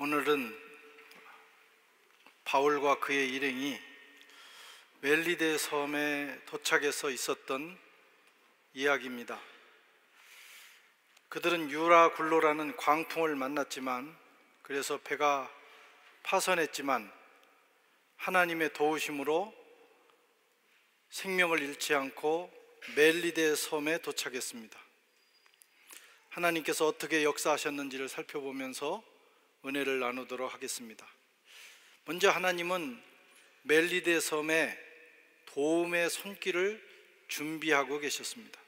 오늘은 바울과 그의 일행이 멜리데 섬에 도착해서 있었던 이야기입니다. 그들은 유라굴로라는 광풍을 만났지만, 그래서 배가 파선했지만 하나님의 도우심으로 생명을 잃지 않고 멜리데 섬에 도착했습니다. 하나님께서 어떻게 역사하셨는지를 살펴보면서 은혜를 나누도록 하겠습니다. 먼저 하나님은 멜리데 섬에 도움의 손길을 준비하고 계셨습니다.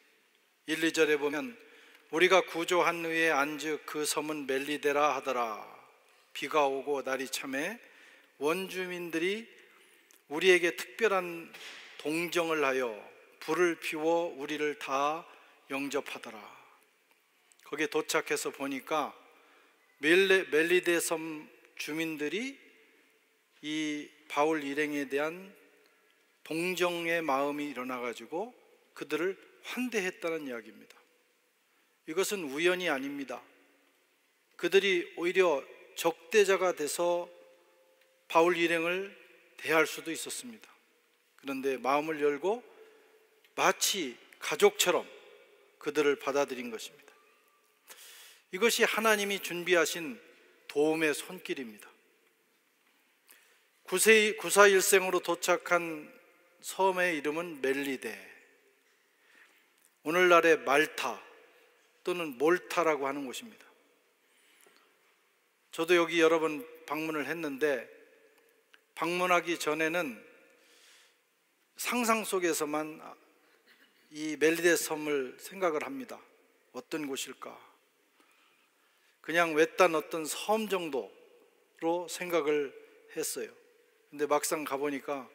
1, 2절에 보면 우리가 구조한 후에 안즉 그 섬은 멜리데라 하더라. 비가 오고 날이 참해 원주민들이 우리에게 특별한 동정을 하여 불을 피워 우리를 다 영접하더라. 거기에 도착해서 보니까 멜리데 섬 주민들이 이 바울 일행에 대한 동정의 마음이 일어나가지고 그들을 환대했다는 이야기입니다. 이것은 우연이 아닙니다. 그들이 오히려 적대자가 돼서 바울 일행을 대할 수도 있었습니다. 그런데 마음을 열고 마치 가족처럼 그들을 받아들인 것입니다. 이것이 하나님이 준비하신 도움의 손길입니다. 구사일생으로 도착한 섬의 이름은 멜리데, 오늘날의 말타 또는 몰타라고 하는 곳입니다. 저도 여기 여러 번 방문을 했는데, 방문하기 전에는 상상 속에서만 이 멜리데 섬을 생각을 합니다. 어떤 곳일까? 그냥 외딴 어떤 섬 정도로 생각을 했어요. 근데 막상 가보니까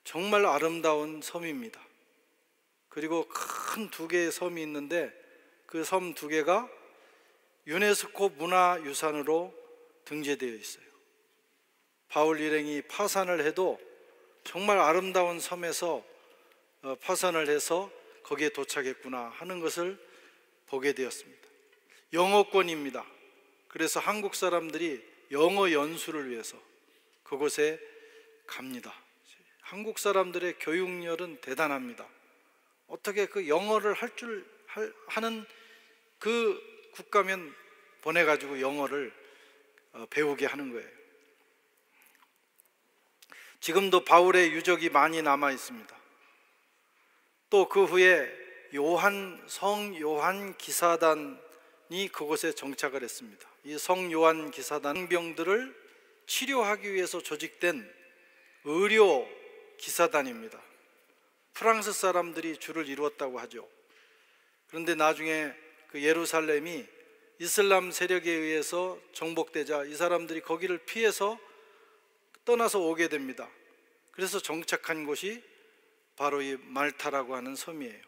정말 아름다운 섬입니다. 그리고 큰 두 개의 섬이 있는데 그 섬 두 개가 유네스코 문화유산으로 등재되어 있어요. 바울 일행이 파산을 해도 정말 아름다운 섬에서 파산을 해서 거기에 도착했구나 하는 것을 보게 되었습니다. 영어권입니다. 그래서 한국 사람들이 영어 연수를 위해서 그곳에 갑니다. 한국 사람들의 교육열은 대단합니다. 어떻게 그 영어를 하는 그 국가면 보내가지고 영어를 배우게 하는 거예요. 지금도 바울의 유적이 많이 남아 있습니다. 또 그 후에 성 요한 기사단이 그곳에 정착을 했습니다. 이 성 요한 기사단 병들을 치료하기 위해서 조직된 의료 기사단입니다. 프랑스 사람들이 주를 이루었다고 하죠. 그런데 나중에 그 예루살렘이 이슬람 세력에 의해서 정복되자 이 사람들이 거기를 피해서 떠나서 오게 됩니다. 그래서 정착한 곳이 바로 이 말타라고 하는 섬이에요.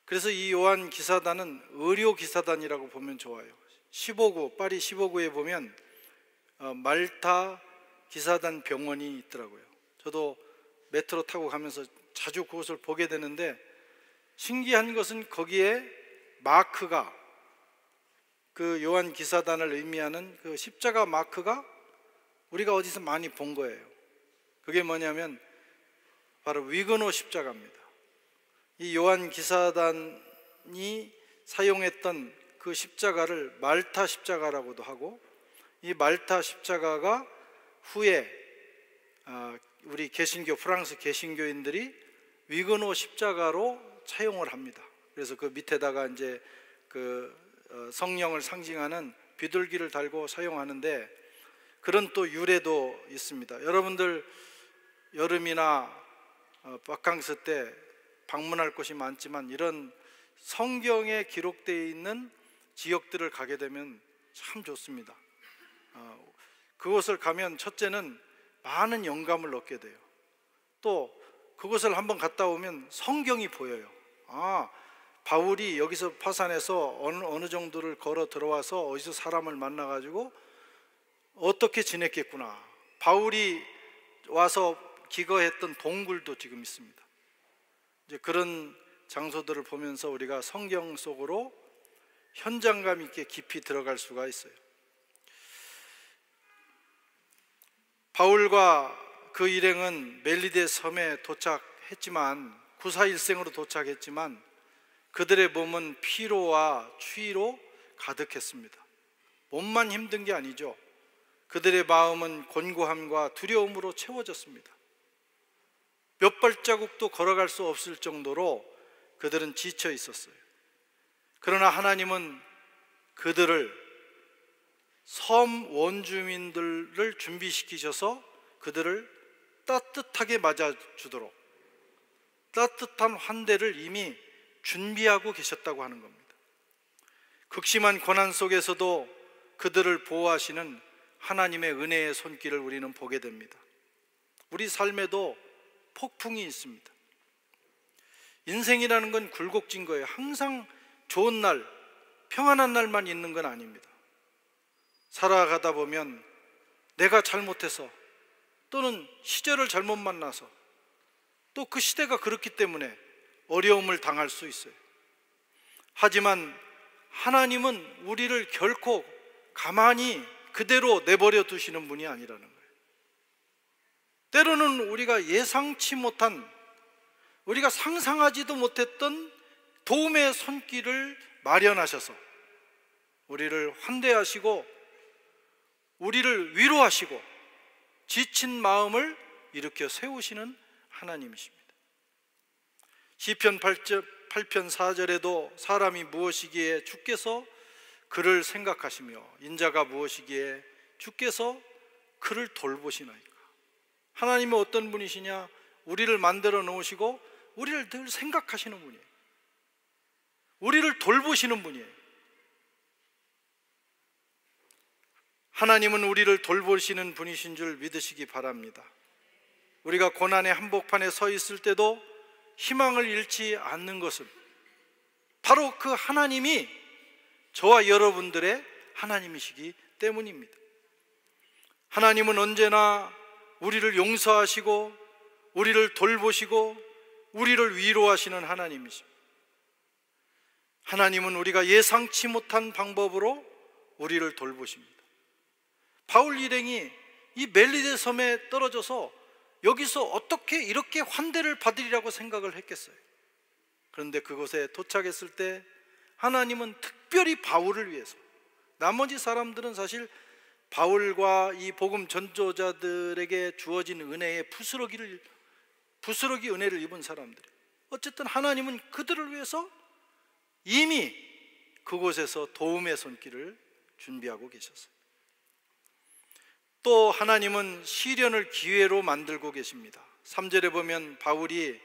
그래서 이 요한 기사단은 의료 기사단이라고 보면 좋아요. 15구, 파리 15구에 보면 말타 기사단 병원이 있더라고요. 저도 메트로 타고 가면서 자주 그곳을 보게 되는데, 신기한 것은 거기에 마크가, 그 요한 기사단을 의미하는 그 십자가 마크가 우리가 어디서 많이 본 거예요. 그게 뭐냐면 바로 위그노 십자가입니다. 이 요한 기사단이 사용했던 그 십자가를 말타 십자가라고도 하고, 이 말타 십자가가 후에 우리 개신교, 프랑스 개신교인들이 위그노 십자가로 차용을 합니다. 그래서 그 밑에다가 이제 그 성령을 상징하는 비둘기를 달고 사용하는데, 그런 또 유래도 있습니다. 여러분들 여름이나 바캉스 때 방문할 곳이 많지만 이런 성경에 기록되어 있는 지역들을 가게 되면 참 좋습니다. 그곳을 가면 첫째는 많은 영감을 얻게 돼요. 또 그곳을 한번 갔다 오면 성경이 보여요. 바울이 여기서 파산해서 어느 정도를 걸어 들어와서 어디서 사람을 만나가지고 어떻게 지냈겠구나. 바울이 와서 기거했던 동굴도 지금 있습니다. 이제 그런 장소들을 보면서 우리가 성경 속으로 현장감 있게 깊이 들어갈 수가 있어요. 바울과 그 일행은 멜리데 섬에 도착했지만, 구사일생으로 도착했지만 그들의 몸은 피로와 추위로 가득했습니다. 몸만 힘든 게 아니죠. 그들의 마음은 곤고함과 두려움으로 채워졌습니다. 몇 발자국도 걸어갈 수 없을 정도로 그들은 지쳐 있었어요. 그러나 하나님은 그들을, 섬 원주민들을 준비시키셔서 그들을 따뜻하게 맞아주도록 따뜻한 환대를 이미 준비하고 계셨다고 하는 겁니다. 극심한 고난 속에서도 그들을 보호하시는 하나님의 은혜의 손길을 우리는 보게 됩니다. 우리 삶에도 폭풍이 있습니다. 인생이라는 건 굴곡진 거예요. 항상 좋은 날, 평안한 날만 있는 건 아닙니다. 살아가다 보면 내가 잘못해서, 또는 시절을 잘못 만나서, 또 그 시대가 그렇기 때문에 어려움을 당할 수 있어요. 하지만 하나님은 우리를 결코 가만히 그대로 내버려 두시는 분이 아니라는 거예요. 때로는 우리가 예상치 못한, 우리가 상상하지도 못했던 도움의 손길을 마련하셔서 우리를 환대하시고 우리를 위로하시고 지친 마음을 일으켜 세우시는 하나님이십니다. 시편 8편 4절에도 사람이 무엇이기에 주께서 그를 생각하시며 인자가 무엇이기에 주께서 그를 돌보시나이까. 하나님은 어떤 분이시냐? 우리를 만들어 놓으시고 우리를 늘 생각하시는 분이에요. 우리를 돌보시는 분이에요. 하나님은 우리를 돌보시는 분이신 줄 믿으시기 바랍니다. 우리가 고난의 한복판에 서 있을 때도 희망을 잃지 않는 것은 바로 그 하나님이 저와 여러분들의 하나님이시기 때문입니다. 하나님은 언제나 우리를 용서하시고 우리를 돌보시고 우리를 위로하시는 하나님이십니다. 하나님은 우리가 예상치 못한 방법으로 우리를 돌보십니다. 바울 일행이 이 멜리데 섬에 떨어져서 여기서 어떻게 이렇게 환대를 받으리라고 생각을 했겠어요. 그런데 그곳에 도착했을 때 하나님은 특별히 바울을 위해서, 나머지 사람들은 사실 바울과 이 복음 전도자들에게 주어진 은혜의 부스러기 은혜를 입은 사람들이에요. 어쨌든 하나님은 그들을 위해서 이미 그곳에서 도움의 손길을 준비하고 계셨어요. 또 하나님은 시련을 기회로 만들고 계십니다. 3절에 보면 바울이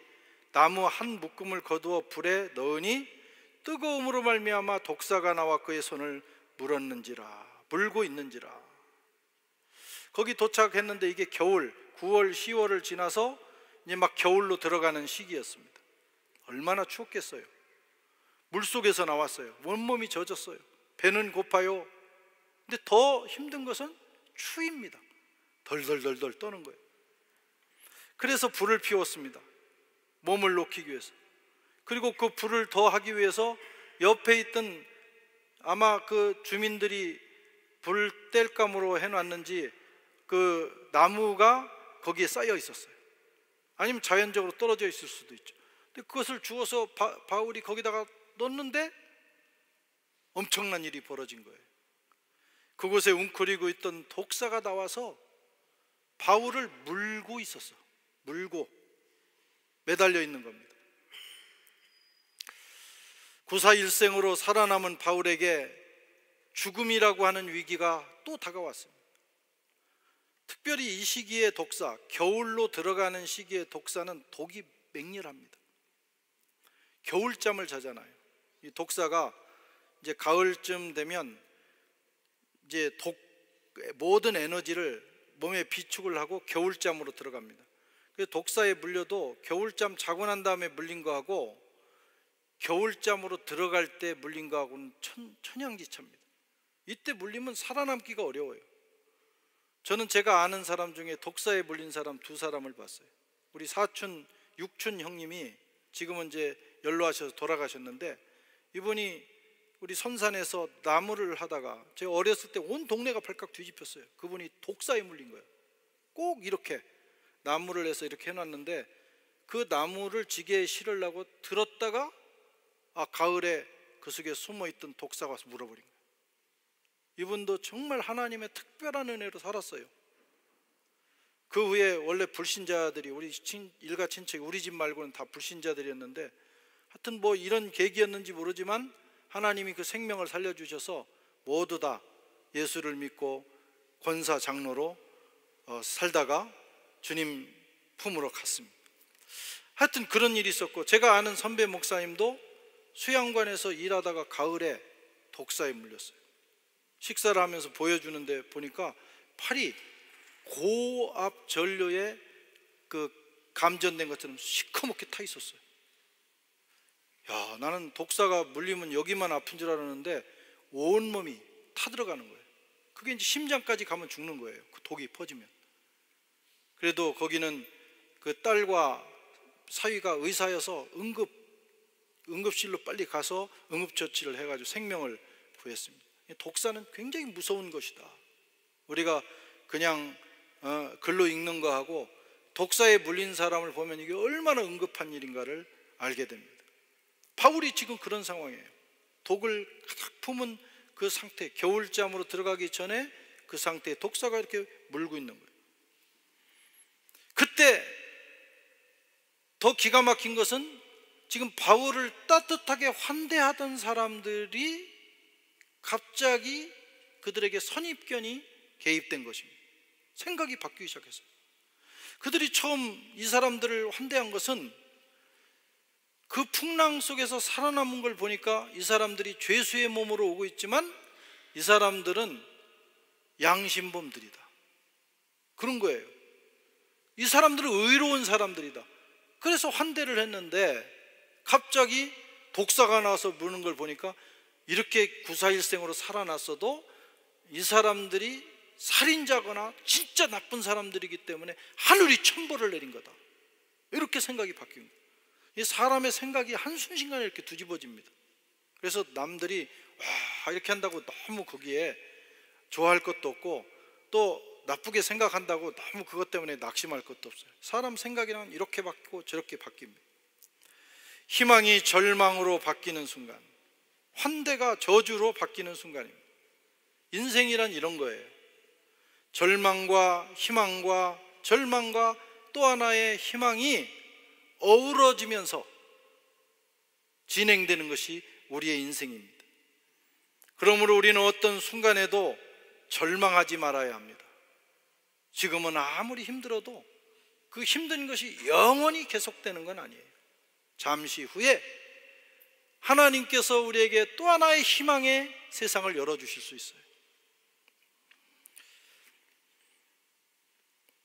나무 한 묶음을 거두어 불에 넣으니 뜨거움으로 말미암아 독사가 나와 그의 손을 물고 있는지라. 거기 도착했는데 이게 겨울, 9월, 10월을 지나서 이제 막 겨울로 들어가는 시기였습니다. 얼마나 추웠겠어요. 물속에서 나왔어요. 온몸이 젖었어요. 배는 고파요. 근데 더 힘든 것은 추위입니다. 덜덜덜덜 떠는 거예요. 그래서 불을 피웠습니다. 몸을 녹이기 위해서. 그리고 그 불을 더 하기 위해서 옆에 있던, 아마 그 주민들이 불 뗄감으로 해놨는지 그 나무가 거기에 쌓여 있었어요. 아니면 자연적으로 떨어져 있을 수도 있죠. 근데 그것을 주워서 바울이 거기다가 넣는데 엄청난 일이 벌어진 거예요. 그곳에 웅크리고 있던 독사가 나와서 바울을 물고 있었어. 물고 매달려 있는 겁니다. 구사일생으로 살아남은 바울에게 죽음이라고 하는 위기가 또 다가왔습니다. 특별히 이 시기의 독사, 겨울로 들어가는 시기의 독사는 독이 맹렬합니다. 겨울잠을 자잖아요. 이 독사가 이제 가을쯤 되면 이제 모든 에너지를 몸에 비축을 하고 겨울잠으로 들어갑니다. 그래서 독사에 물려도 겨울잠 자고 난 다음에 물린 거하고 겨울잠으로 들어갈 때 물린 거하고는 천양지차입니다. 이때 물리면 살아남기가 어려워요. 저는 제가 아는 사람 중에 독사에 물린 사람 2사람을 봤어요. 우리 사촌, 육촌 형님이 지금은 이제 연로하셔서 돌아가셨는데, 이분이 우리 선산에서 나무를 하다가 제가 어렸을 때 온 동네가 발칵 뒤집혔어요. 그분이 독사에 물린 거예요. 꼭 이렇게 나무를 해서 이렇게 해놨는데, 그 나무를 지게에 실으려고 들었다가 가을에 그 속에 숨어있던 독사가 와서 물어버린 거예요. 이분도 정말 하나님의 특별한 은혜로 살았어요. 그 후에 원래 불신자들이, 우리 일가 친척이, 우리 집 말고는 다 불신자들이었는데, 하여튼 뭐 이런 계기였는지 모르지만 하나님이 그 생명을 살려주셔서 모두 다 예수를 믿고 권사 장로로 살다가 주님 품으로 갔습니다. 하여튼 그런 일이 있었고, 제가 아는 선배 목사님도 수양관에서 일하다가 가을에 독사에 물렸어요. 식사를 하면서 보여주는데 보니까 팔이 고압 전류에 그 감전된 것처럼 시커멓게 타 있었어요. 야, 나는 독사가 물리면 여기만 아픈 줄 알았는데 온몸이 타들어가는 거예요. 그게 이제 심장까지 가면 죽는 거예요, 그 독이 퍼지면. 그래도 거기는 그 딸과 사위가 의사여서 응급실로 빨리 가서 응급처치를 해가지고 생명을 구했습니다. 독사는 굉장히 무서운 것이다. 우리가 그냥 글로 읽는 거하고 독사에 물린 사람을 보면 이게 얼마나 응급한 일인가를 알게 됩니다. 바울이 지금 그런 상황이에요. 독을 가득 품은 그 상태, 겨울잠으로 들어가기 전에 그 상태에 독사가 이렇게 물고 있는 거예요. 그때 더 기가 막힌 것은, 지금 바울을 따뜻하게 환대하던 사람들이 갑자기 그들에게 선입견이 개입된 것입니다. 생각이 바뀌기 시작했어요. 그들이 처음 이 사람들을 환대한 것은 그 풍랑 속에서 살아남은 걸 보니까 이 사람들이 죄수의 몸으로 오고 있지만 이 사람들은 양심범들이다, 그런 거예요. 이 사람들은 의로운 사람들이다. 그래서 환대를 했는데 갑자기 독사가 나와서 무는 걸 보니까 이렇게 구사일생으로 살아났어도 이 사람들이 살인자거나 진짜 나쁜 사람들이기 때문에 하늘이 천벌을 내린 거다, 이렇게 생각이 바뀐 거예요. 이 사람의 생각이 한순간에 이렇게 뒤집어집니다. 그래서 남들이 와 이렇게 한다고 너무 거기에 좋아할 것도 없고, 또 나쁘게 생각한다고 너무 그것 때문에 낙심할 것도 없어요. 사람 생각이란 이렇게 바뀌고 저렇게 바뀝니다. 희망이 절망으로 바뀌는 순간, 환대가 저주로 바뀌는 순간입니다. 인생이란 이런 거예요. 절망과 희망과 절망과 또 하나의 희망이 어우러지면서 진행되는 것이 우리의 인생입니다. 그러므로 우리는 어떤 순간에도 절망하지 말아야 합니다. 지금은 아무리 힘들어도 그 힘든 것이 영원히 계속되는 건 아니에요. 잠시 후에 하나님께서 우리에게 또 하나의 희망의 세상을 열어주실 수 있어요.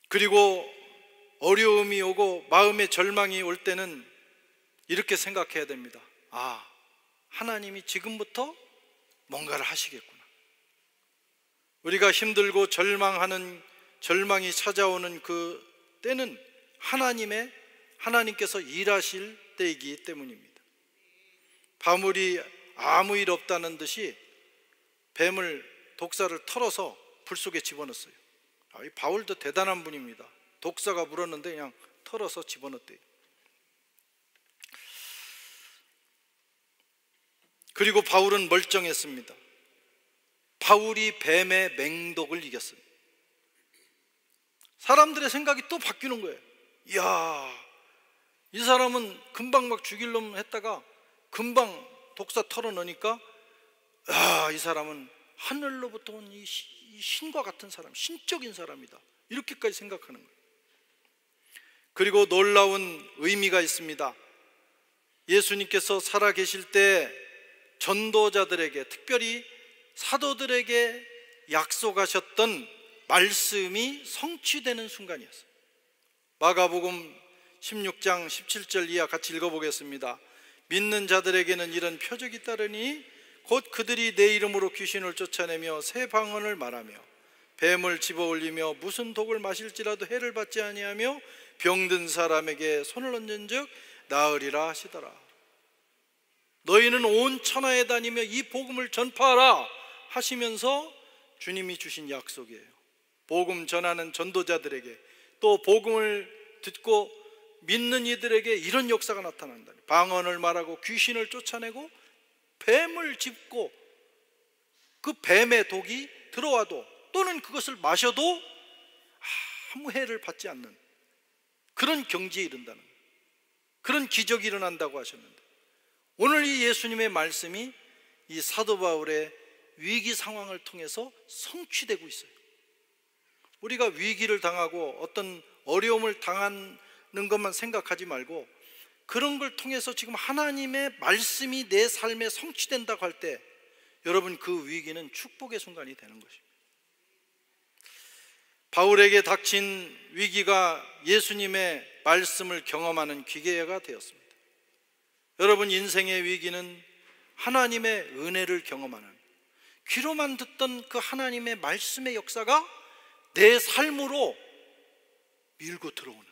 그리고 어려움이 오고 마음의 절망이 올 때는 이렇게 생각해야 됩니다. 하나님이 지금부터 뭔가를 하시겠구나. 우리가 힘들고 절망이 찾아오는 그 때는 하나님께서 일하실 때이기 때문입니다. 바울이 아무 일 없다는 듯이 독사를 털어서 불 속에 집어넣었어요. 이 바울도 대단한 분입니다. 독사가 물었는데 그냥 털어서 집어넣었대요. 그리고 바울은 멀쩡했습니다. 바울이 뱀의 맹독을 이겼습니다. 사람들의 생각이 또 바뀌는 거예요. 이야, 이 사람은 금방 막 죽일 놈 했다가 금방 독사 털어넣으니까 이 사람은 하늘로부터 온 이 신과 같은 사람, 신적인 사람이다, 이렇게까지 생각하는 거예요. 그리고 놀라운 의미가 있습니다. 예수님께서 살아계실 때 전도자들에게, 특별히 사도들에게 약속하셨던 말씀이 성취되는 순간이었어요. 마가복음 16장 17절 이하 같이 읽어보겠습니다. 믿는 자들에게는 이런 표적이 따르니 곧 그들이 내 이름으로 귀신을 쫓아내며 새 방언을 말하며 뱀을 집어올리며 무슨 독을 마실지라도 해를 받지 아니하며 병든 사람에게 손을 얹은즉 나으리라 하시더라. 너희는 온 천하에 다니며 이 복음을 전파하라 하시면서 주님이 주신 약속이에요. 복음 전하는 전도자들에게, 또 복음을 듣고 믿는 이들에게 이런 역사가 나타난다. 방언을 말하고 귀신을 쫓아내고 뱀을 짚고 그 뱀의 독이 들어와도 또는 그것을 마셔도 아무 해를 받지 않는 그런 경지에 이른다는, 그런 기적이 일어난다고 하셨는데, 오늘 이 예수님의 말씀이 이 사도 바울의 위기 상황을 통해서 성취되고 있어요. 우리가 위기를 당하고 어떤 어려움을 당하는 것만 생각하지 말고, 그런 걸 통해서 지금 하나님의 말씀이 내 삶에 성취된다고 할 때 여러분, 그 위기는 축복의 순간이 되는 것입니다. 바울에게 닥친 위기가 예수님의 말씀을 경험하는 기회가 되었습니다. 여러분, 인생의 위기는 하나님의 은혜를 경험하는, 귀로만 듣던 그 하나님의 말씀의 역사가 내 삶으로 밀고 들어오는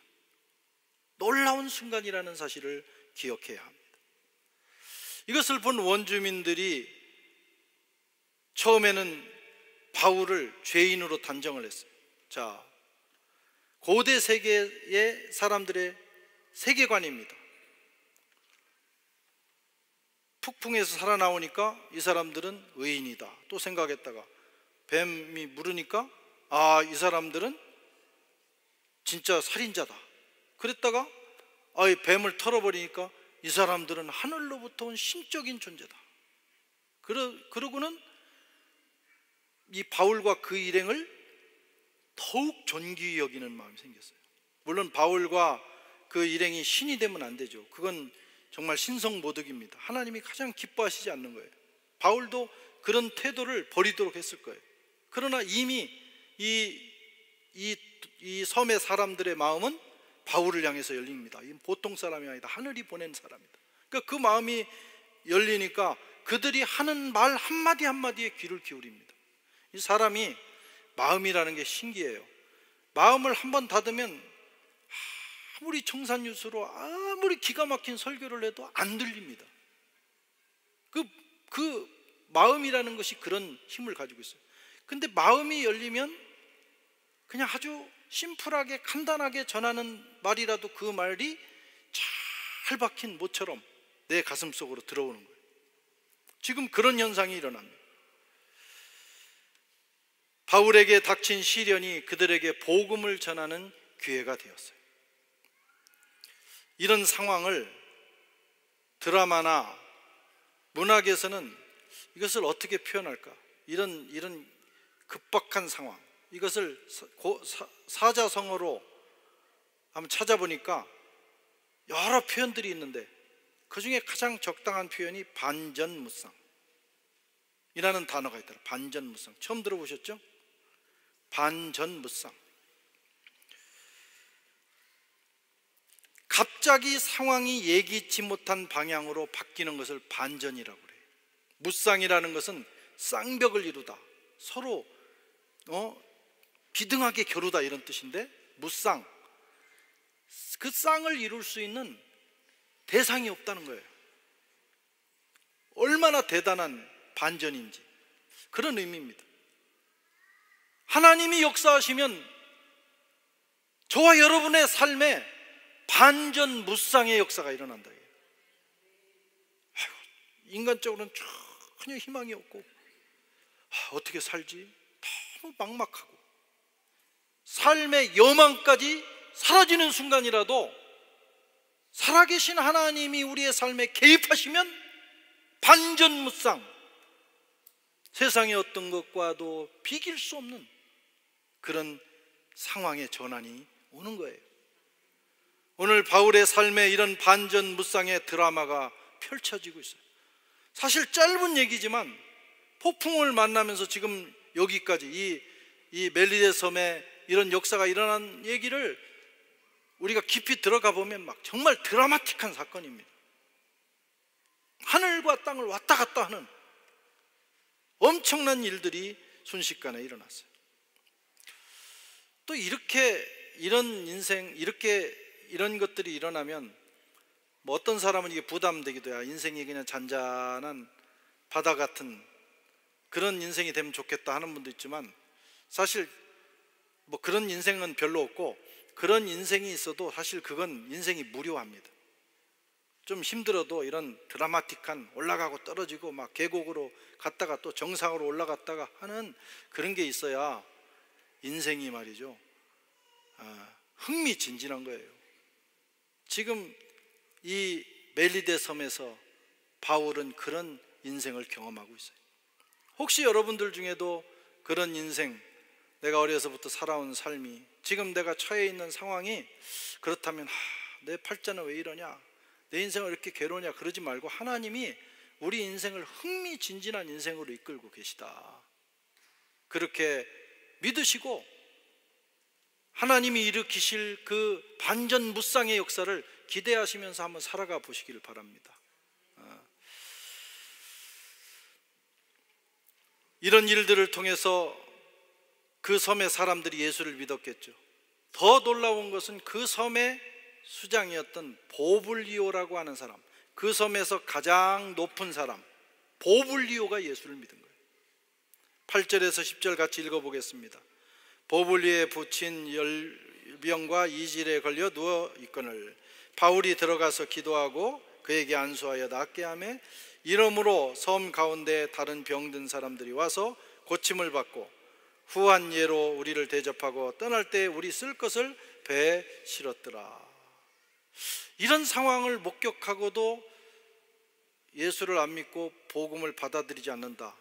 놀라운 순간이라는 사실을 기억해야 합니다. 이것을 본 원주민들이 처음에는 바울을 죄인으로 단정을 했어요. 자, 고대 세계의 사람들의 세계관입니다. 폭풍에서 살아나오니까 이 사람들은 의인이다 또 생각했다가, 뱀이 물으니까 이 사람들은 진짜 살인자다 그랬다가, 이 뱀을 털어버리니까 이 사람들은 하늘로부터 온 신적인 존재다. 그러고는 이 바울과 그 일행을 더욱 존귀히 여기는 마음이 생겼어요. 물론 바울과 그 일행이 신이 되면 안 되죠. 그건 정말 신성모독입니다. 하나님이 가장 기뻐하시지 않는 거예요. 바울도 그런 태도를 버리도록 했을 거예요. 그러나 이미 이 섬의 사람들의 마음은 바울을 향해서 열립니다. 이 보통 사람이 아니다. 하늘이 보낸 사람이다. 그러니까 그 마음이 열리니까 그들이 하는 말 한마디 한마디에 귀를 기울입니다. 이 사람이 마음이라는 게 신기해요. 마음을 한번 닫으면 아무리 청산유수로 아무리 기가 막힌 설교를 해도 안 들립니다. 그 마음이라는 것이 그런 힘을 가지고 있어요. 근데 마음이 열리면 그냥 아주 심플하게 간단하게 전하는 말이라도 그 말이 잘 박힌 모처럼 내 가슴 속으로 들어오는 거예요. 지금 그런 현상이 일어납니다. 바울에게 닥친 시련이 그들에게 복음을 전하는 기회가 되었어요. 이런 상황을 드라마나 문학에서는 이것을 어떻게 표현할까? 이런 급박한 상황, 이것을 사자성어로 한번 찾아보니까 여러 표현들이 있는데 그 중에 가장 적당한 표현이 반전무쌍이라는 단어가 있더라고요. 반전무쌍. 처음 들어보셨죠? 반전무쌍. 갑자기 상황이 예기치 못한 방향으로 바뀌는 것을 반전이라고 그래요. 무쌍이라는 것은 쌍벽을 이루다, 서로 비등하게 겨루다 이런 뜻인데, 무쌍, 그 쌍을 이룰 수 있는 대상이 없다는 거예요. 얼마나 대단한 반전인지 그런 의미입니다. 하나님이 역사하시면 저와 여러분의 삶에 반전무쌍의 역사가 일어난다. 인간적으로는 전혀 희망이 없고 어떻게 살지? 너무 막막하고 삶의 여망까지 사라지는 순간이라도 살아계신 하나님이 우리의 삶에 개입하시면 반전무쌍, 세상의 어떤 것과도 비길 수 없는 그런 상황의 전환이 오는 거예요. 오늘 바울의 삶에 이런 반전무쌍의 드라마가 펼쳐지고 있어요. 사실 짧은 얘기지만 폭풍을 만나면서 지금 여기까지 이 멜리데 섬에 이런 역사가 일어난 얘기를 우리가 깊이 들어가 보면 막 정말 드라마틱한 사건입니다. 하늘과 땅을 왔다 갔다 하는 엄청난 일들이 순식간에 일어났어요. 또 이런 인생, 이런 것들이 일어나면 뭐 어떤 사람은 이게 부담되기도 해요. 인생이 그냥 잔잔한 바다 같은 그런 인생이 되면 좋겠다 하는 분도 있지만, 사실 뭐 그런 인생은 별로 없고, 그런 인생이 있어도 사실 그건 인생이 무료합니다. 좀 힘들어도 이런 드라마틱한 올라가고 떨어지고 막 계곡으로 갔다가 또 정상으로 올라갔다가 하는 그런 게 있어야 인생이 말이죠, 흥미진진한 거예요. 지금 이 멜리데 섬에서 바울은 그런 인생을 경험하고 있어요. 혹시 여러분들 중에도 그런 인생, 내가 어려서부터 살아온 삶이, 지금 내가 처해 있는 상황이 그렇다면 내 팔자는 왜 이러냐, 내 인생을 이렇게 괴로우냐, 그러지 말고 하나님이 우리 인생을 흥미진진한 인생으로 이끌고 계시다, 그렇게 믿으시고 하나님이 일으키실 그 반전무쌍의 역사를 기대하시면서 한번 살아가 보시길 바랍니다. 이런 일들을 통해서 그 섬의 사람들이 예수를 믿었겠죠. 더 놀라운 것은 그 섬의 수장이었던 보블리오라고 하는 사람, 그 섬에서 가장 높은 사람 보블리오가 예수를 믿은 거예요. 8절에서 10절 같이 읽어보겠습니다. 보블리오에 붙인 열병과 이질에 걸려 누워 있거늘 바울이 들어가서 기도하고 그에게 안수하여 낫게 하며, 이러므로 섬 가운데 다른 병든 사람들이 와서 고침을 받고 후한 예로 우리를 대접하고 떠날 때 우리 쓸 것을 배에 실었더라. 이런 상황을 목격하고도 예수를 안 믿고 복음을 받아들이지 않는다,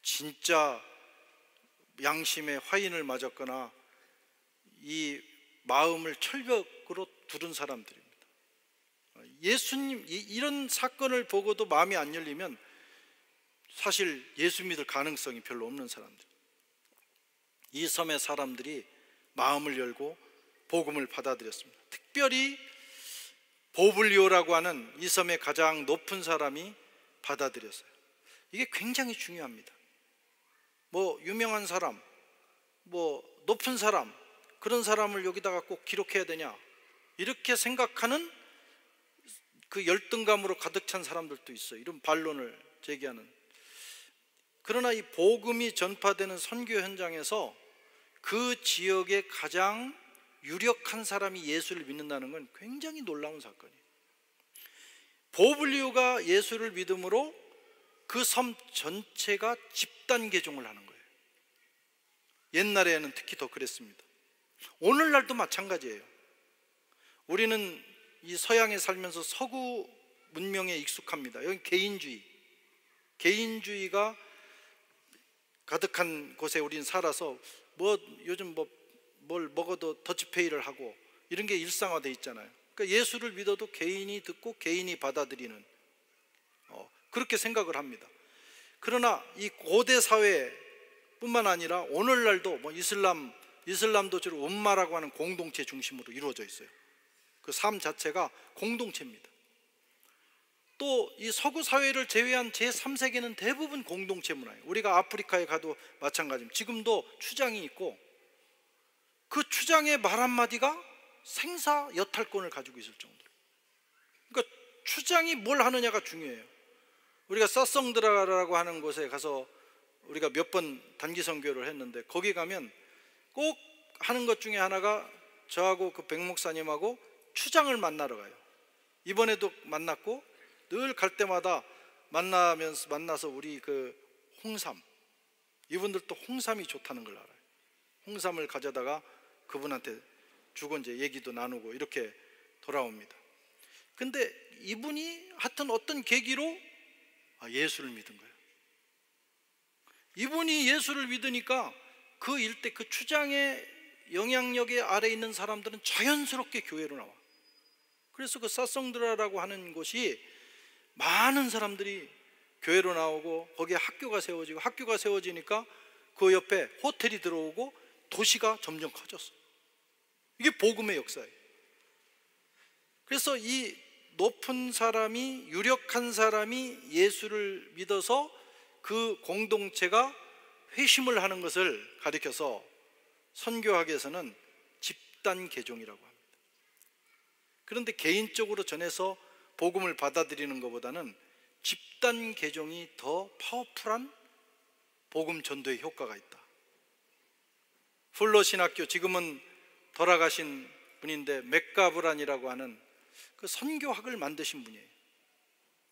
진짜 양심의 화인을 맞았거나 이 마음을 철벽으로 두른 사람들입니다. 예수님, 이런 사건을 보고도 마음이 안 열리면 사실 예수 믿을 가능성이 별로 없는 사람들. 이 섬의 사람들이 마음을 열고 복음을 받아들였습니다. 특별히 보블리오라고 하는 이 섬의 가장 높은 사람이 받아들였어요. 이게 굉장히 중요합니다. 뭐 유명한 사람, 뭐 높은 사람, 그런 사람을 여기다가 꼭 기록해야 되냐, 이렇게 생각하는 그 열등감으로 가득 찬 사람들도 있어요. 이런 반론을 제기하는. 그러나 이 복음이 전파되는 선교 현장에서 그 지역의 가장 유력한 사람이 예수를 믿는다는 건 굉장히 놀라운 사건이에요. 보블리오가 예수를 믿음으로 그 섬 전체가 집단 개종을 하는 거예요. 옛날에는 특히 더 그랬습니다. 오늘날도 마찬가지예요. 우리는 이 서양에 살면서 서구 문명에 익숙합니다. 여기 개인주의가 가득한 곳에 우리는 살아서 요즘 뭘 먹어도 더치페이를 하고 이런 게 일상화되어 있잖아요. 그러니까 예수를 믿어도 개인이 듣고 개인이 받아들이는, 그렇게 생각을 합니다. 그러나 이 고대 사회뿐만 아니라 오늘날도 뭐 이슬람도 주로 um마라고 하는 공동체 중심으로 이루어져 있어요. 그 삶 자체가 공동체입니다. 또 이 서구 사회를 제외한 제3세계는 대부분 공동체 문화예요. 우리가 아프리카에 가도 마찬가지입니다. 지금도 추장이 있고 그 추장의 말 한마디가 생사 여탈권을 가지고 있을 정도로. 그러니까 추장이 뭘 하느냐가 중요해요. 우리가 사성드라라고 하는 곳에 가서 우리가 몇 번 단기 선교를 했는데, 거기 가면 꼭 하는 것 중에 하나가 저하고 그 백 목사님하고 추장을 만나러 가요. 이번에도 만났고 늘 갈 때마다 만나서 우리 그 홍삼, 이분들도 홍삼이 좋다는 걸 알아요. 홍삼을 가져다가 그분한테 주고 이제 얘기도 나누고 이렇게 돌아옵니다. 근데 이분이 하여튼 어떤 계기로 예수를 믿은 거예요. 이분이 예수를 믿으니까 그 일대, 그 추장의 영향력에 아래 있는 사람들은 자연스럽게 교회로 나와. 그래서 그 사성드라라고 하는 곳이 많은 사람들이 교회로 나오고 거기에 학교가 세워지고, 학교가 세워지니까 그 옆에 호텔이 들어오고 도시가 점점 커졌어요. 이게 복음의 역사예요. 그래서 이 높은 사람이, 유력한 사람이 예수를 믿어서 그 공동체가 회심을 하는 것을 가리켜서 선교학에서는 집단 개종이라고 합니다. 그런데 개인적으로 전해서 복음을 받아들이는 것보다는 집단 개종이 더 파워풀한 복음 전도의 효과가 있다. 풀로 신학교, 지금은 돌아가신 분인데 맥가브란이라고 하는 그 선교학을 만드신 분이에요.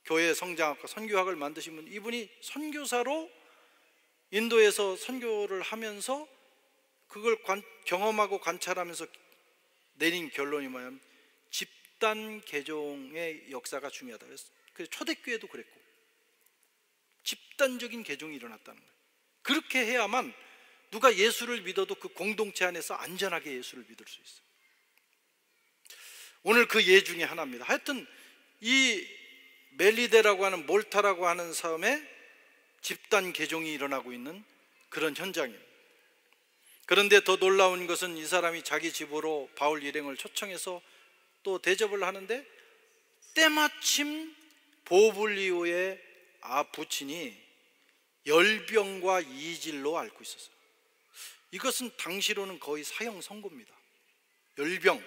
교회 성장학과 선교학을 만드신 분, 이분이 선교사로 인도에서 선교를 하면서 그걸 경험하고 관찰하면서 내린 결론이 뭐냐면 집단 개종의 역사가 중요하다. 그래서 초대교회도 그랬고 집단적인 개종이 일어났다는 거예요. 그렇게 해야만 누가 예수를 믿어도 그 공동체 안에서 안전하게 예수를 믿을 수 있어요. 오늘 그 예 중에 하나입니다. 하여튼 이 멜리데라고 하는 몰타라고 하는 섬에 집단 개종이 일어나고 있는 그런 현장입니다. 그런데 더 놀라운 것은 이 사람이 자기 집으로 바울 일행을 초청해서 또 대접을 하는데 때마침 보블리오의 부친이 열병과 이질로 앓고 있었어요. 이것은 당시로는 거의 사형 선고입니다. 열병,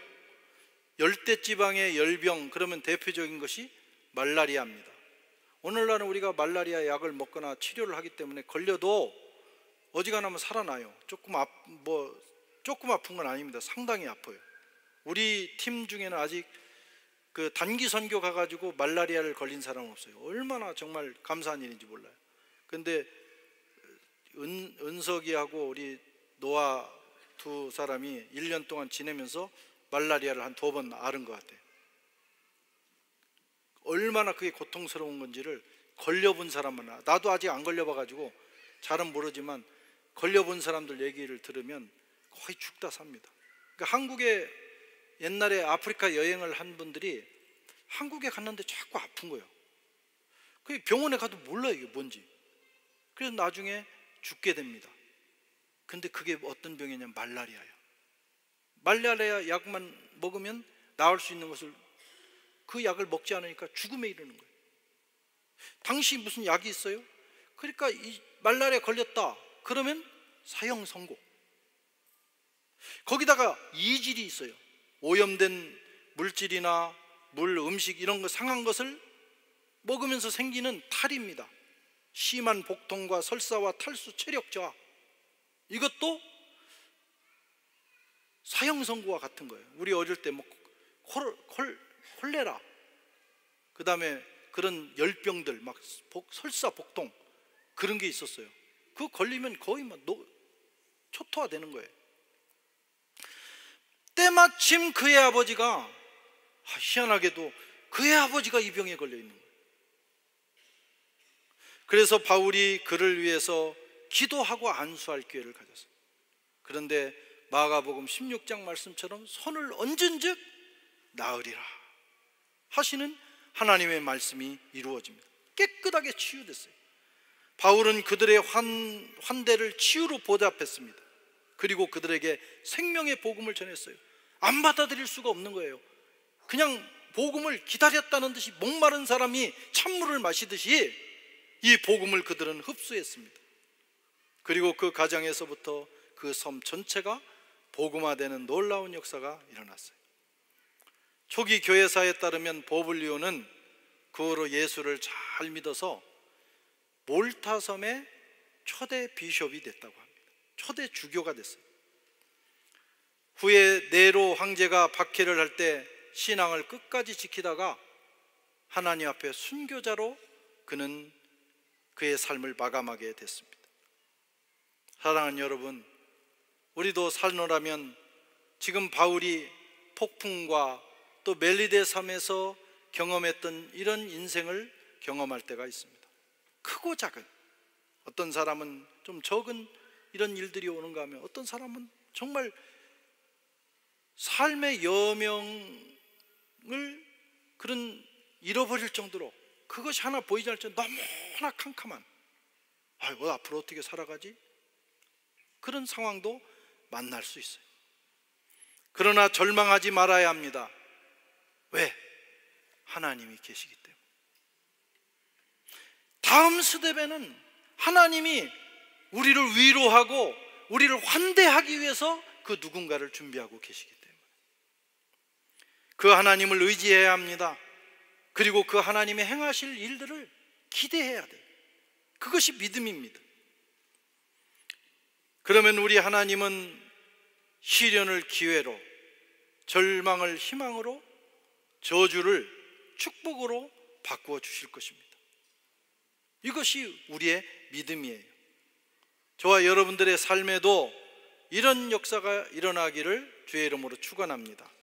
열대지방의 열병, 그러면 대표적인 것이 말라리아입니다. 오늘날은 우리가 말라리아 약을 먹거나 치료를 하기 때문에 걸려도 어지간하면 살아나요. 조금 아픈 건 아닙니다. 상당히 아파요. 우리 팀 중에는 아직 그 단기 선교 가가지고 말라리아를 걸린 사람은 없어요. 얼마나 정말 감사한 일인지 몰라요. 근데 은석이하고 우리 노아 두 사람이 1년 동안 지내면서 말라리아를 한 2번 앓은 것 같아요. 얼마나 그게 고통스러운 건지를 걸려본 사람만, 나도 아직 안 걸려봐가지고 잘은 모르지만 걸려본 사람들 얘기를 들으면 거의 죽다 삽니다. 그러니까 한국에 옛날에 아프리카 여행을 한 분들이 한국에 갔는데 자꾸 아픈 거예요. 그 병원에 가도 몰라요 이게 뭔지. 그래서 나중에 죽게 됩니다. 근데 그게 어떤 병이냐면 말라리아예요. 말라리아 약만 먹으면 나을 수 있는 것을 그 약을 먹지 않으니까 죽음에 이르는 거예요. 당시 무슨 약이 있어요? 그러니까 이 말라리아 걸렸다 그러면 사형 선고. 거기다가 이질이 있어요. 오염된 물질이나 물, 음식 이런 거 상한 것을 먹으면서 생기는 탈입니다. 심한 복통과 설사와 탈수, 체력 저하, 이것도 사형 선고와 같은 거예요. 우리 어릴 때 뭐 콜레라, 그 다음에 그런 열병들 막 설사, 복통 그런 게 있었어요. 그거 걸리면 거의 막 초토화 되는 거예요. 때마침 그의 아버지가, 희한하게도 그의 아버지가 이 병에 걸려 있는 거예요. 그래서 바울이 그를 위해서 기도하고 안수할 기회를 가졌어요. 그런데 마가복음 16장 말씀처럼 손을 얹은 즉 나으리라 하시는 하나님의 말씀이 이루어집니다. 깨끗하게 치유됐어요. 바울은 그들의 환대를 치유로 보답했습니다. 그리고 그들에게 생명의 복음을 전했어요. 안 받아들일 수가 없는 거예요. 그냥 복음을 기다렸다는 듯이 목마른 사람이 찬물을 마시듯이 이 복음을 그들은 흡수했습니다. 그리고 그 가정에서부터 그 섬 전체가 복음화되는 놀라운 역사가 일어났어요. 초기 교회사에 따르면 보블리오는 그 후로 예수를 잘 믿어서 몰타 섬의 초대 비숍이 됐다고 합니다. 초대 주교가 됐어요. 후에 네로 황제가 박해를 할 때 신앙을 끝까지 지키다가 하나님 앞에 순교자로 그는 그의 삶을 마감하게 됐습니다. 사랑하는 여러분, 우리도 살노라면 지금 바울이 폭풍과 또 멜리데 섬에서 경험했던 이런 인생을 경험할 때가 있습니다. 크고 작은, 어떤 사람은 좀 적은 이런 일들이 오는가 하면 어떤 사람은 정말 삶의 여명을 그런 잃어버릴 정도로 그것이 하나 보이지 않을 정도로 너무나 캄캄한, 앞으로 어떻게 살아가지? 그런 상황도 만날 수 있어요. 그러나 절망하지 말아야 합니다. 왜? 하나님이 계시기 때문에. 다음 스텝에는 하나님이 우리를 위로하고 우리를 환대하기 위해서 그 누군가를 준비하고 계시기 때문에 그 하나님을 의지해야 합니다. 그리고 그 하나님의 행하실 일들을 기대해야 돼요. 그것이 믿음입니다. 그러면 우리 하나님은 시련을 기회로, 절망을 희망으로, 저주를 축복으로 바꾸어 주실 것입니다. 이것이 우리의 믿음이에요. 저와 여러분들의 삶에도 이런 역사가 일어나기를 주의 이름으로 축원합니다.